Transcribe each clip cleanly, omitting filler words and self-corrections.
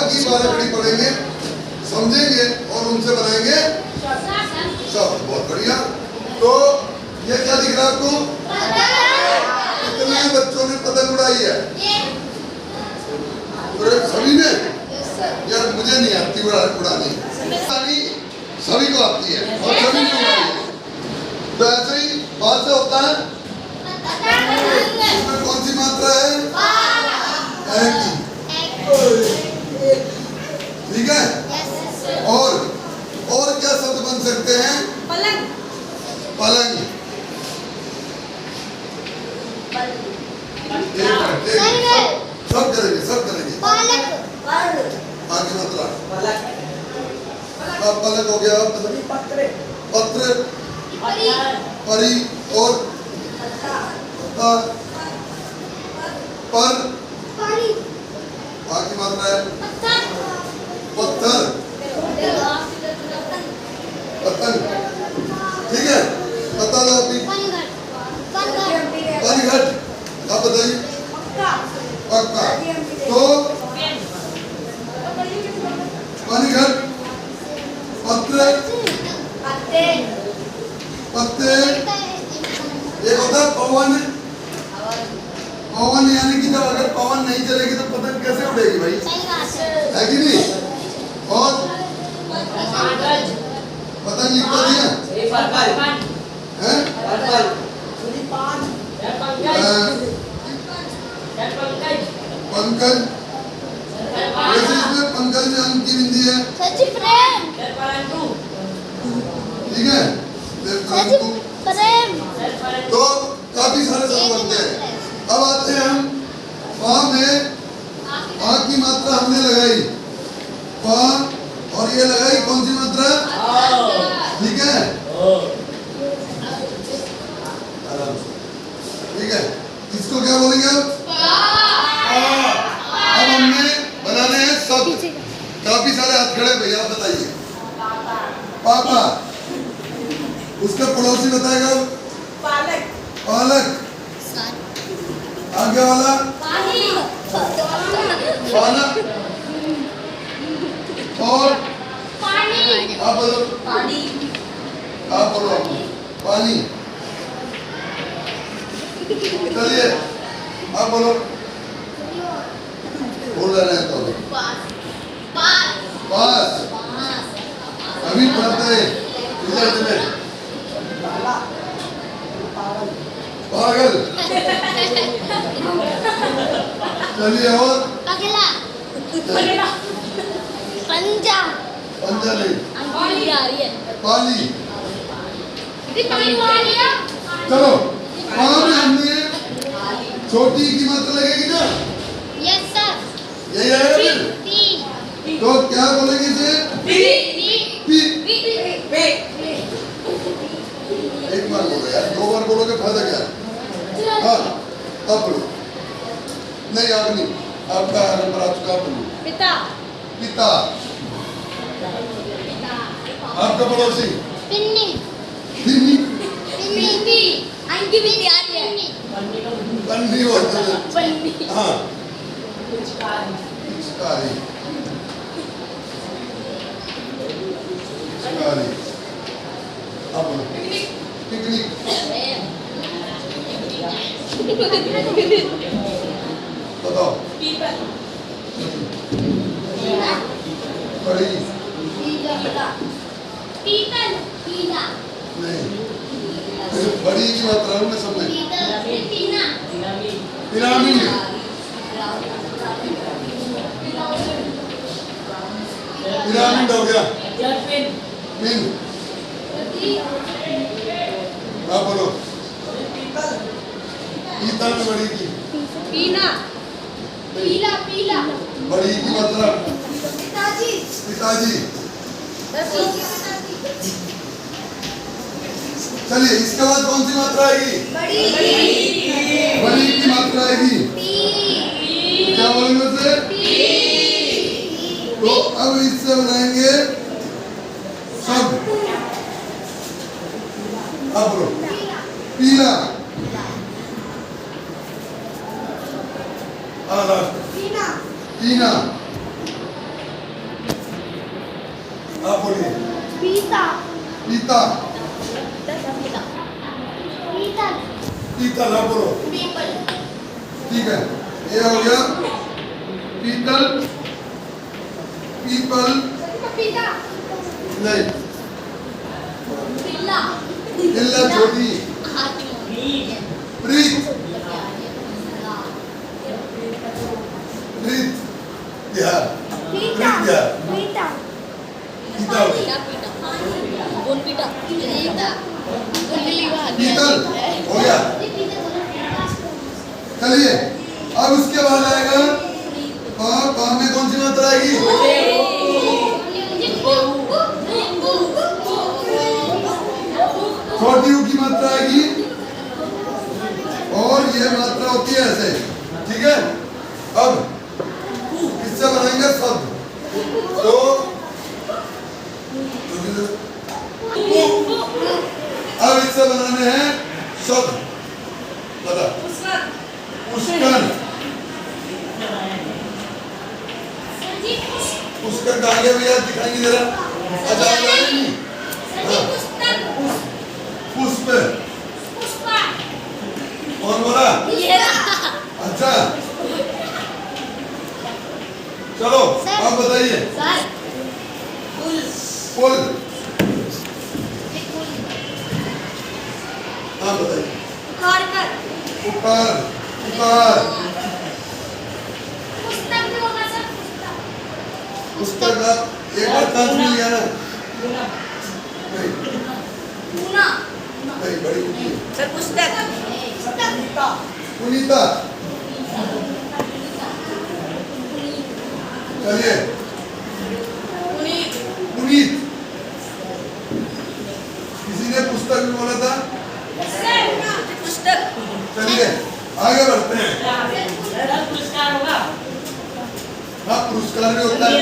बाकी 12 खड़ी पढ़ेंगे, समझेंगे और उनसे बनाएंगे शब्द। बहुत बढ़िया। तो ये क्या दिख रहा है आपको? कितने बच्चों ने पतंग उड़ाई है? सभी ने? यार मुझे नहीं आती उड़ानी, सभी को आती है और सभी ने उड़ाई है। तो ऐसे ही बात से होता है। इसमें कौन सी मात्रा है? एक ही। ठीक है। और क्या शब्द बन सकते हैं? पलंग। पलंग। सब करेंगे, सब करेंगे। आगे मात्रा पलक हो गया। पत्र, परी और पर, आगे मात्रा है पत्थर, पतंग। ठीक है, बता दो अभी। परिघट। आप बताइए। पक्का। तो परिघट, पत्र, पत्ते। एक होता है पवन। पवन यानी कि जब अगर पवन नहीं चलेगी तो पतंग कैसे उड़ेगी भाई? है कि नहीं? और पतंग लिखता दिया है? पंकज। वैसे इसमें पंकज में अंक की बिंदी है। ठीक है। तो काफी सारे शब्द बनते हैं। अब आते हैं हम पा में। पा की मात्रा हमने लगाई पा, और ये लगाई कौन सी मात्रा? ठीक है। ठीक है, इसको क्या बोलेंगे अब? अब हमने बनाने हैं शब्द। काफी सारे हाथ खड़े भैया, आप बताइए। पापा। उसका पड़ोसी बताएगा पालक। पालक। आगे वाला पालक। और आप बोलो। आप बोलो पानी। चलिए आप बोलो। बोल रहे हैं तो पास। अभी पढ़ते हैं रिजल्ट में। पागल। चलिए और पंजा। पंजा नहीं, पाली। चलो वहां में हमने छोटी की मात्रा लगेगी ना? Yes sir. यही आएगा फिर? तो क्या बोलेंगे इसे? एक बार बोलो यार, 2 बार बोलोगे फायदा क्या? हाँ अब बोलो। नहीं आप नहीं, आपका नंबर आ चुका। बोलो पिता। पिता। आपका पड़ोसी? पिन्नी। पिन्नी। पिन्नी। अंकी भी याद है। पन्नी बोलते हैं। पन्नी। हाँ। पिचकारी। पिचकारी। पिचकारी। अब बोलो। पिकनिक। बताओ। पीपल। बड़ी। पीपल। पीला। नहीं, बड़ी की मात्रा में सब में। पिरामिड। पिरामिड हो गया। पिन। हाँ बोलो। पीतल में बड़ी की। पीना। पीला। पीला। बड़ी की मात्रा। पिताजी। पिताजी। चलिए इसके बाद कौन सी मात्रा आएगी? बड़ी। बड़ी की मात्रा आएगी। क्या बोलेंगे उसे? तो अब इससे बनाएंगे शब्द। अब बोलो। पीला। पीना। पीना। आप बोलिए। पीता पीता। पीतल पीतल आप बोलो। पीपल ठीक है, ये हो गया पीतल, पीपल पीता नहीं, पिल्ला इल्ला छोटी, प्रीत, प्रीत क्या, पीता प्रीत क्या, पीता पीता, पीतल हो गया। चलिए अब उसके बाद आएगा पा में कौन सी मात्रा आएगी? छोटी ऊ की मात्रा आएगी और ये मात्रा होती है ऐसे, ठीक है। अब इससे बनाएंगे शब्द, तो अब इससे बनाने हैं शब्द, बता। पुष्कर, पुष्कर कहाँ गया भैया, दिखाएंगे जरा। अच्छा पुष्प, कौन बोला? अच्छा चलो आप बताइए। फुल, हाँ बताइए। उकार, उकार, पुस्तक का एक बार चांस मिल गया ना? नहीं, नहीं बड़ी होती है। पुनीता, चलिए पुनीत, किसी ने पुस्तक भी बोला था। चलिए आगे बढ़ते हैं। हाँ पुरस्कार भी होता है।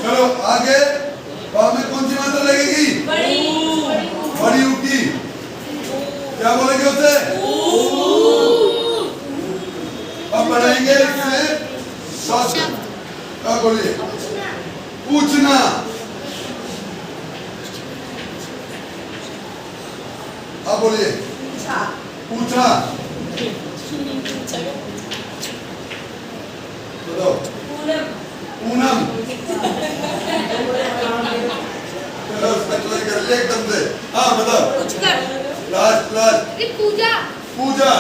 चलो आगे, में कौन सी मात्रा लगेगी? बड़ी ऊ की, क्या बोलेंगे उसे? अब बढ़ाएंगे इससे शब्द, क्या बोलिए? पूछना, अब बोलिए। पूछा, बताओ। पूनम, चलो उसका क्लियर कर लिया एकदम से। हाँ बताओ। Last last. पूजा, पूजा,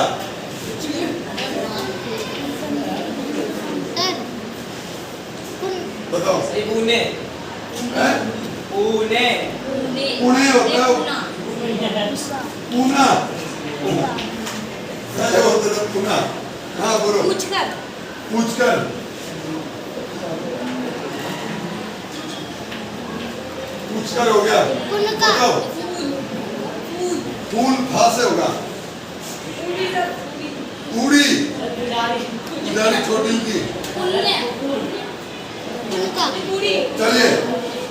बताओ। पुणे, हैं? पुणे, पुणे होता है, पूना, क्या होता है पूना? हाँ बोलो। पूछकर, पूछकर हो गया। बताओ। फूल फा से होगा। पूरी, उदारी छोटी की। चलिए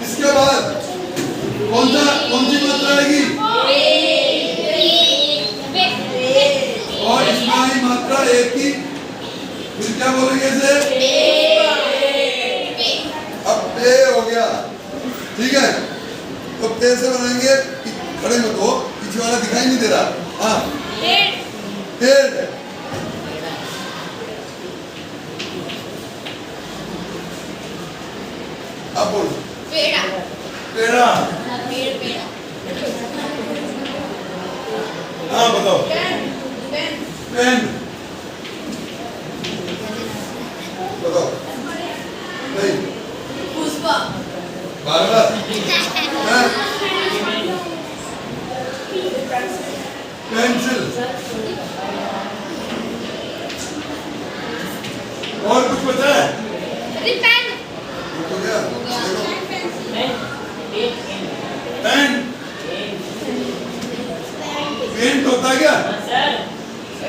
इसके बाद कौन सी मात्रा आएगी? और इसमें आई मात्रा एक की, फिर क्या बोलेंगे इसे? अब पे हो गया, ठीक है। तो पे से बनाएंगे, खड़े मत हो, पीछे वाला दिखाई नहीं दे रहा। हाँ पेड़, अब बोल। पेड़ा, पेड़ा, हाँ बताओ। पेन, बताओ। नहीं, पुष्पा, बार-बार। पेंसिल, और कुछ बचा है? पेन, हो गया। पेन, पेंट होता है क्या?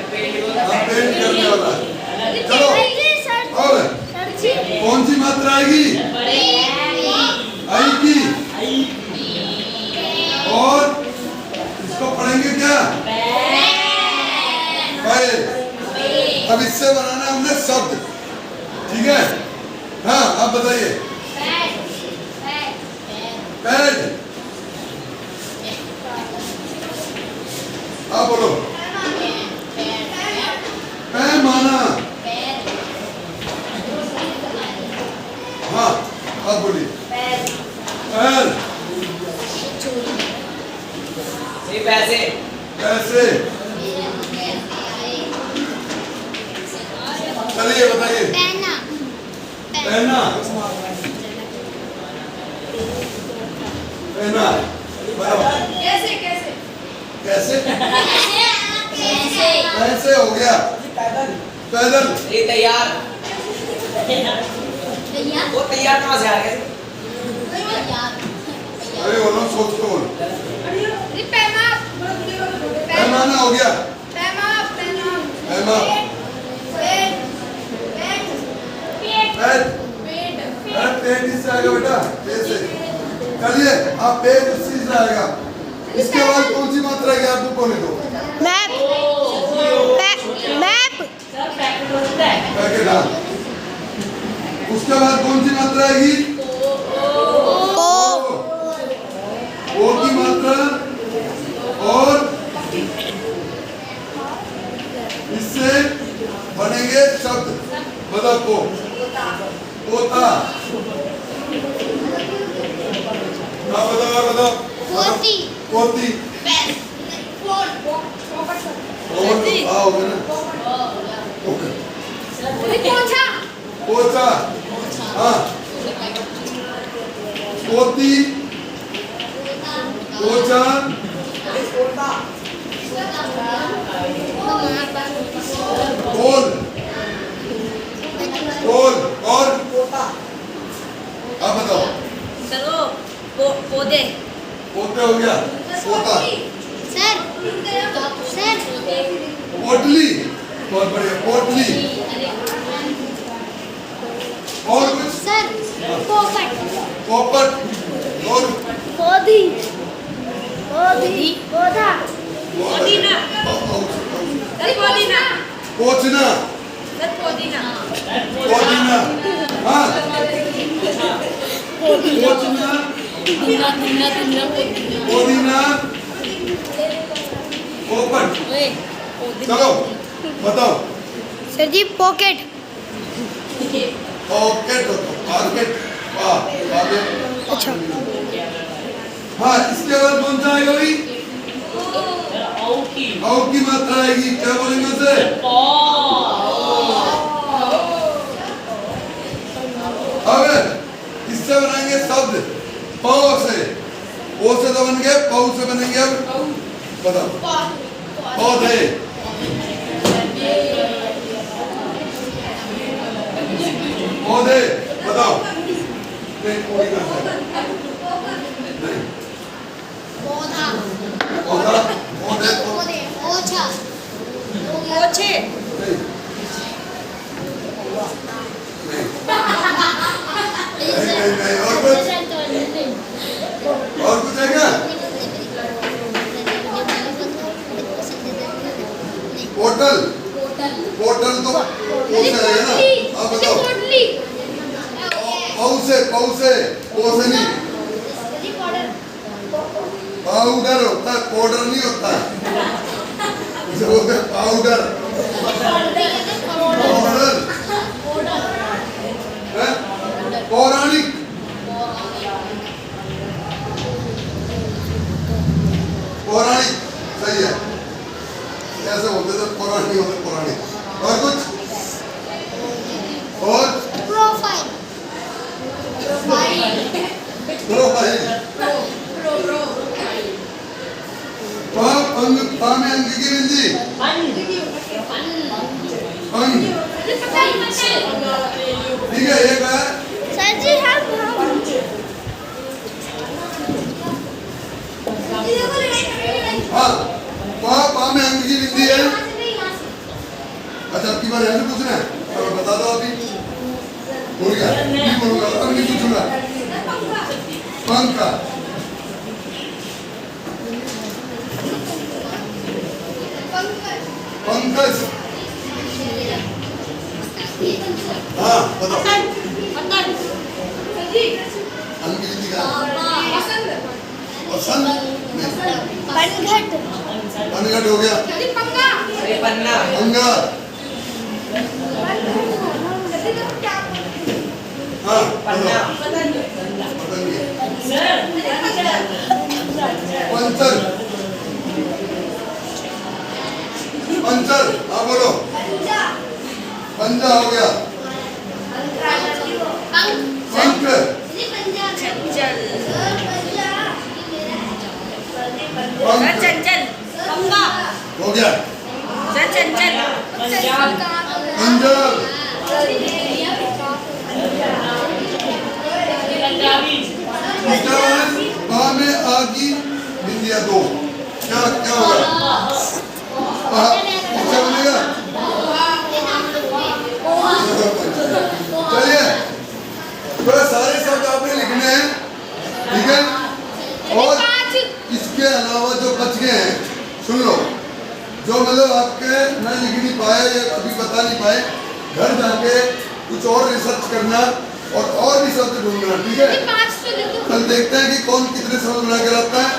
पेंट करने वाला। चलो अब कौन सी मात्रा आएगी? आई की, और इसको पढ़ेंगे क्या? अब इससे बनाना हमने शब्द, ठीक है। हाँ अब बताइए। अब बोलिए पैर पैसे पैसे चलिए बताइए पेना पहना पहना बताओ कैसे कैसे कैसे कैसे कैसे हो गया पैदल ये तैयार भैया वो तैयार कहाँ से आ गए अरे बोलो सोच के बोलो पैमा पैमाना हो गया पैमा पैमा पैमा पेट पैर अरे पेट इससे आएगा बेटा पेट से चलिए आप पेट उसी से आएगा इसके बाद कौन सी मात्रा है आपको बोले दो मैप मैप पैकेट हाँ उसके बाद कौन सी मात्रा आएगी ओ की मात्रा और इससे बनेंगे शब्द बताओ को पोता हाँ बताओ पोती पोती और आओगे ना ओके पोछा पोता हाँ पोती पोचा पोल पोल और आप बताओ चलो पौधे पोते हो गया पोता सर सर पोटली बहुत बढ़िया पोटली और कुछ सर पोपट पोपट और पोधी पोधी पोधा पुदीना सर पुदीना पोचना सर पुदीना पोचना हाँ पोचना पोदीना पोपट चलो बताओ सर जी पॉकेट पॉकेट पॉकेट अच्छा हाँ इसके बाद कौन सा आएगा भाई औ की मात्रा आएगी क्या बोलेंगे उसे अब इससे बनाएंगे शब्द पौ से ओ से तो बन गए पौ से बनेंगे अब बताओ पौधे पौधे बताओ नहीं कोई का नहीं पौधा पौधा पौधे पौधे ओछा पोछे नहीं नहीं और कुछ है क्या पोर्टल पोर्टल तो पोसे है ना आप बताओ पौसे नहीं पाउडर होता है पाउडर नहीं होता इसे बोलते हैं पाउडर पाउडर पौराणिक पौराणिक सही है ऐसे बोलते थे पौराणिक होते पौराणिक और कुछ और प्रोफाइल प्रोफाइल पा में अंक की बिंदी पंग ठीक है एक है सर जी हम हाँ पा में अंक की बिंदी है अच्छा आपकी बार यहाँ से पूछना है तो बता दो अभी बोल गया नहीं बोलूंगा अब नहीं पूछूंगा पंखा पंकज हाँ बताओ अंग्रेजी का पसंद बनघट बनघट हो गया अरे पन्ना पंगा हाँ पन्ना बताओ दूसरा हो गया पंख, चंचल पंख चंचल पंगा हो गया चंचल पंजाब, पंचावन, बा में आ की बिंदिया दो, क्या क्या होगा? क्या बनेगा? चलिए तो सारे शब्द आपने लिखने हैं, ठीक है? और इसके अलावा जो बच गए हैं सुन लो, जो मतलब आपके मैं लिख नहीं पाया या अभी बता नहीं पाए, घर जाके कुछ और रिसर्च करना और भी शब्द ढूंढना, ठीक है? कल देखते हैं कि कौन कितने शब्द बना कर आता है,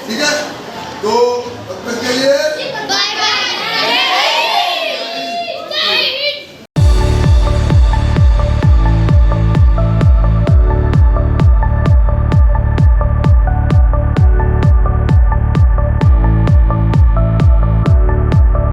ठीक है? तो तब तक के लिए